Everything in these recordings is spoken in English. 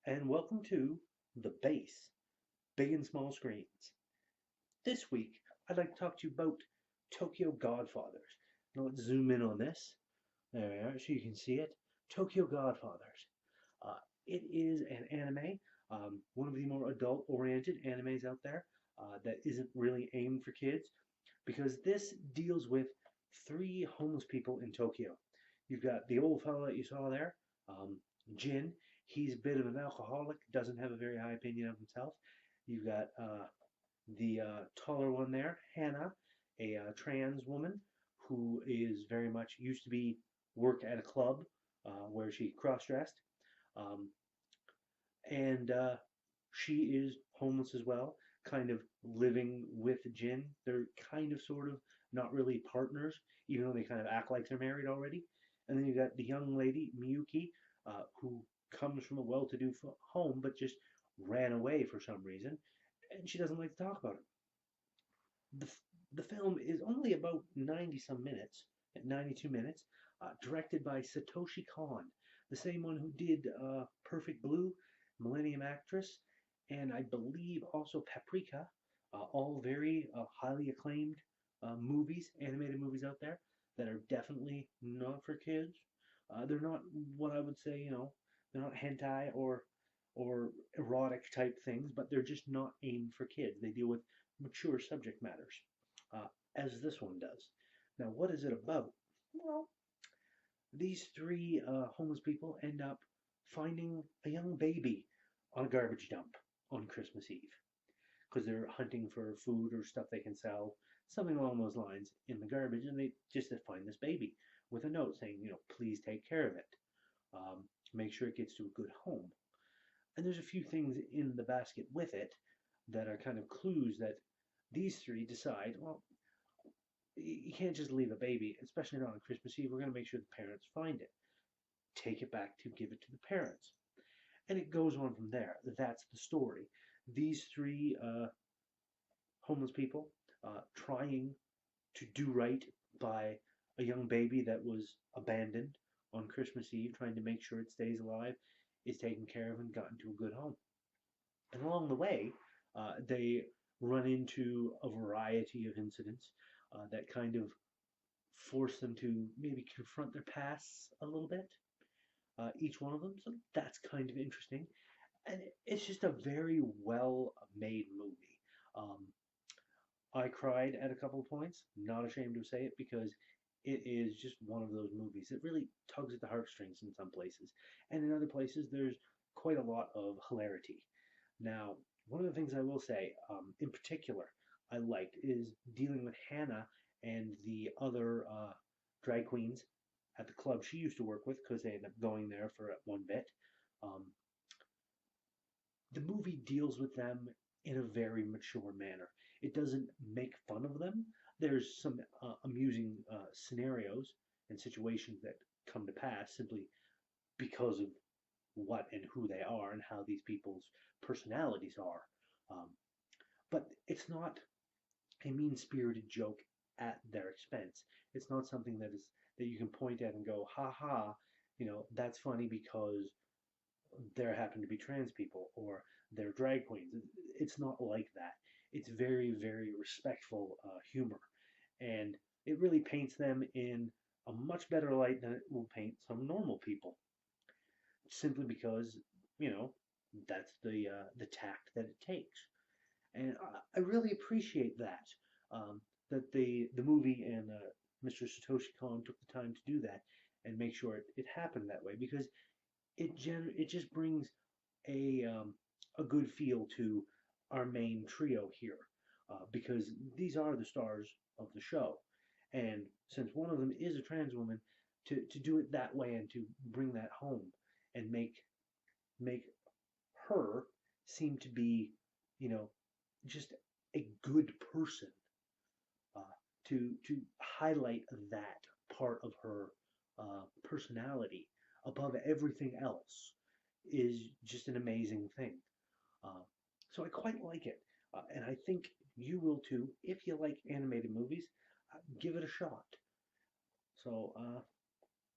and welcome to the B.A.S.S, Big and Small Screens. This week, I'd like to talk to you about Tokyo Godfathers. Now let's zoom in on this. There we are, so you can see it. Tokyo Godfathers. It is an anime, one of the more adult-oriented animes out there that isn't really aimed for kids, because this deals with three homeless people in Tokyo. You've got the old fellow that you saw there, um, Jin. He's a bit of an alcoholic, doesn't have a very high opinion of himself. You've got the taller one there, Hannah, a trans woman who is very much used to be work at a club where she cross-dressed. Um, and she is homeless as well, kind of living with Jin. They're kind of sort of not really partners, even though they kind of act like they're married already. And then you got the young lady, Miyuki, who comes from a well-to-do home but just ran away for some reason, and she doesn't like to talk about it. The, the film is only about 90 some minutes, at 92 minutes, directed by Satoshi Kon, the same one who did Perfect Blue, Millennium Actress, and I believe also Paprika, all very highly acclaimed movies, animated movies out there that are definitely not for kids. They're not what I would say, they're not hentai or erotic type things, but they're just not aimed for kids. They deal with mature subject matters, uh, as this one does. Now, what is it about? Well, these three homeless people end up finding a young baby on a garbage dump on Christmas Eve because they're hunting for food or stuff they can sell, something along those lines in the garbage, and they just find this baby with a note saying, please take care of it. Make sure it gets to a good home. And there's a few things in the basket with it that are kind of clues that these three decide, well, you can't just leave a baby, especially not on Christmas Eve. We're going to make sure the parents find it. Take it back to give it to the parents. And it goes on from there. That's the story. These three homeless people trying to do right by a young baby that was abandoned on Christmas Eve, trying to make sure it stays alive, is taken care of, and gotten to a good home. And along the way, they run into a variety of incidents that kind of force them to maybe confront their pasts a little bit, each one of them. So that's kind of interesting. And it's just a very well made movie. Um, I cried at a couple of points, not ashamed to say it, because it is just one of those movies. It really tugs at the heartstrings in some places. And in other places, there's quite a lot of hilarity. Now, one of the things I will say, in particular, I liked is dealing with Hannah and the other drag queens at the club she used to work with because they ended up going there for one bit. Um, the movie deals with them in a very mature manner. It doesn't make fun of them. There's some amusing scenarios and situations that come to pass simply because of what and who they are and how these people's personalities are. Um, but it's not a mean-spirited joke at their expense. It's not something that you can point at and go, ha ha, that's funny because there happen to be trans people or they're drag queens. It's not like that. It's very, very respectful humor. And it really paints them in a much better light than it will paint some normal people, simply because, you know, that's the tact that it takes. And I really appreciate that, that the movie and Mr. Satoshi Kon took the time to do that and make sure it happened that way, because it just brings a good feel to our main trio here, because these are the stars of the show, and since one of them is a trans woman, to do it that way and to bring that home and make her seem to be, you know, just a good person, to highlight that part of her personality above everything else is just an amazing thing. Uh, so I quite like it, and I think you will too if you like animated movies. Give it a shot. So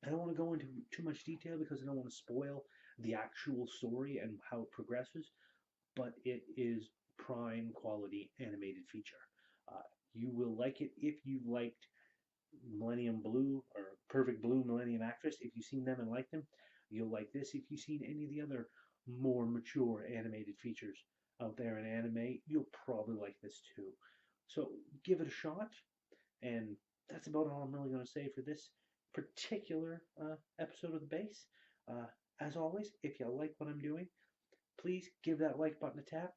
I don't want to go into too much detail because I don't want to spoil the actual story and how it progresses, but it is prime quality animated feature. Uh, you will like it if you liked Millennium Blue or Perfect Blue Millennium Actress. If you've seen them and liked them, you'll like this. If you've seen any of the other more mature animated features out there in anime, you'll probably like this too. So give it a shot, and that's about all I'm really going to say for this particular episode of the base. Uh, as always, if you like what I'm doing, please give that like button a tap.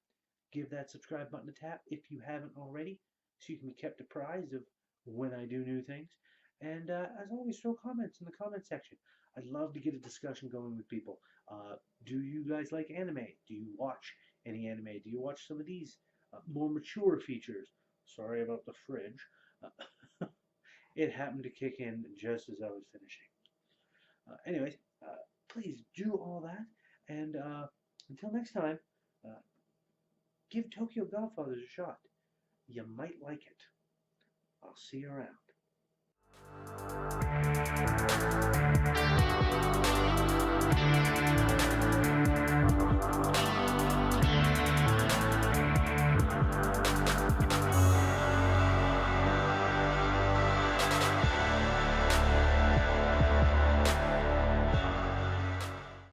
Give that subscribe button a tap if you haven't already, so you can be kept apprised of when I do new things. And as always, throw comments in the comment section. I'd love to get a discussion going with people. Do you guys like anime? Do you watch any anime? Do you watch some of these more mature features? Sorry about the fridge. It happened to kick in just as I was finishing. Anyways, please do all that. And until next time, uh, give Tokyo Godfathers a shot. You might like it. I'll see you around.